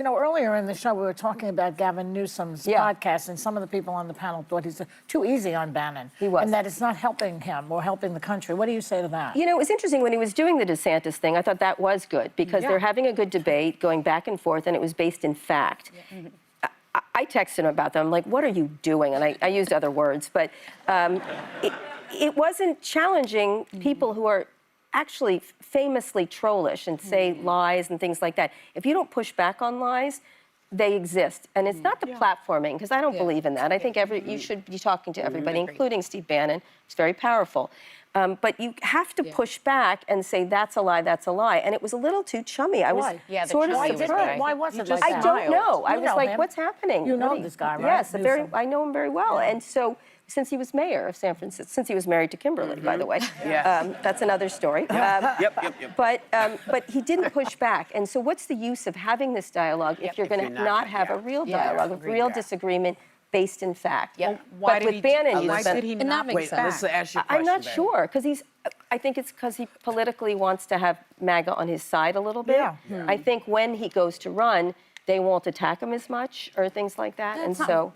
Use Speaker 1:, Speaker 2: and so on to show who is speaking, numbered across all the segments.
Speaker 1: You know, earlier in the show, we were talking about Gavin Newsom's podcast, and some of the people on the panel thought he's too easy on Bannon.
Speaker 2: He was.
Speaker 1: And that it's not helping him or helping the country. What do you say to that?
Speaker 2: You know, it was interesting when he was doing the DeSantis thing. I thought that was good because they're having a good debate, going back and forth, and it was based in fact. I texted him about that. I'm like, what are you doing? And I used other words, but it wasn't challenging people who are actually famously trollish and say lies and things like that. If you don't push back on lies, they exist. And it's not the platforming, because I don't believe in that. I think you should be talking to everybody, including Steve Bannon. It's very powerful. But you have to push back and say, that's a lie, that's a lie. And it was a little too chummy. I was sort of surprised.
Speaker 1: Why was it like that?
Speaker 2: I don't know. I was like, what's happening?
Speaker 1: You know this guy, right?
Speaker 2: Yes, I know him very well. And so, since he was mayor of San Francisco, since he was married to Kimberly, by the way. That's another story. But he didn't push back. And so what's the use of having this dialogue if you're going to not have a real dialogue, a real disagreement based in fact? But with Bannon,
Speaker 3: why did he not make sense? Let's ask you a question,
Speaker 2: I'm not sure, because I think it's because he politically wants to have MAGA on his side a little bit. I think when he goes to run, they won't attack him as much or things like that. And so...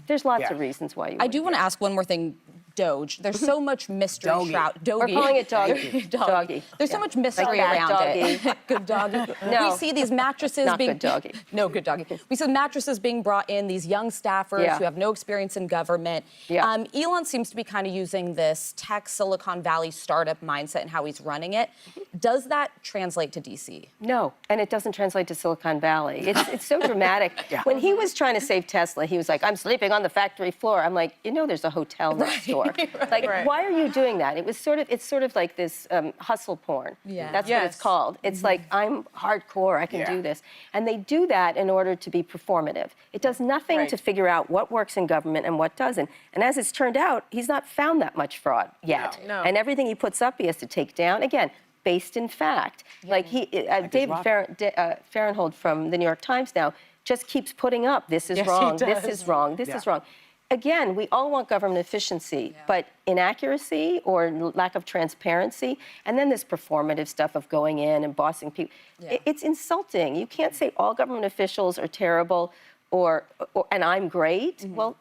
Speaker 2: there's lots of reasons why you
Speaker 4: I do want to ask one more thing, DOGE. There's so much mystery shroud.
Speaker 2: We're calling it doggy. Doggy.
Speaker 4: There's so much mystery around
Speaker 2: doggy.
Speaker 4: it. Good doggy.
Speaker 2: No.
Speaker 4: We see these mattresses
Speaker 2: Not
Speaker 4: being...
Speaker 2: good doggy.
Speaker 4: No, good doggy. We see mattresses being brought in, these young staffers who have no experience in government. Elon seems to be kind of using this tech Silicon Valley startup mindset and how he's running it. Does that translate to D.C.?
Speaker 2: No, and it doesn't translate to Silicon Valley. It's so dramatic. When he was trying to save Tesla, he was like, I'm sleeping on the factory floor. I'm like, you know, there's a hotel next door. Why are you doing that? It's sort of like this hustle porn. That's what it's called. It's like, I'm hardcore, I can do this. And they do that in order to be performative. It does nothing to figure out what works in government and what doesn't. And as it's turned out, he's not found that much fraud yet.
Speaker 3: No.
Speaker 2: And everything he puts up, he has to take down. Again, based in fact. Like David Fahrenthold from the New York Times now just keeps putting up, this is wrong, this is wrong, this is wrong. Again, we all want government efficiency, but inaccuracy or lack of transparency, and then this performative stuff of going in and bossing people, it's insulting. You can't say all government officials are terrible and I'm great. Well,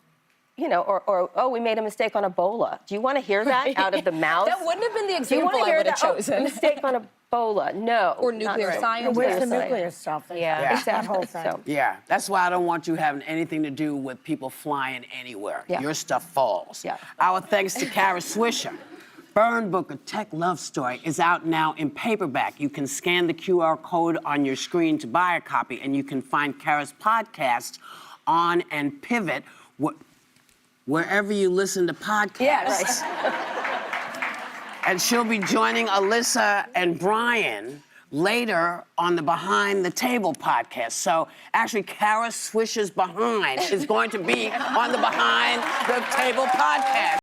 Speaker 2: you know, or oh, we made a mistake on Ebola. Do you want to hear that out of the mouth?
Speaker 4: That wouldn't have been the example I would have chosen.
Speaker 2: Oh, mistake on Ebola, no.
Speaker 4: Or nuclear science.
Speaker 1: Where's the nuclear stuff?
Speaker 2: It's that whole thing.
Speaker 3: So. That's why I don't want you having anything to do with people flying anywhere. Your stuff falls. Our thanks to Kara Swisher. Burn Book, a tech love story, is out now in paperback. You can scan the QR code on your screen to buy a copy, and you can find Kara's podcast on and Pivot, wherever you listen to podcasts. And she'll be joining Alyssa and Brian later on the Behind the Table podcast. So actually, Kara Swisher's Behind is going to be on the Behind the Table podcast.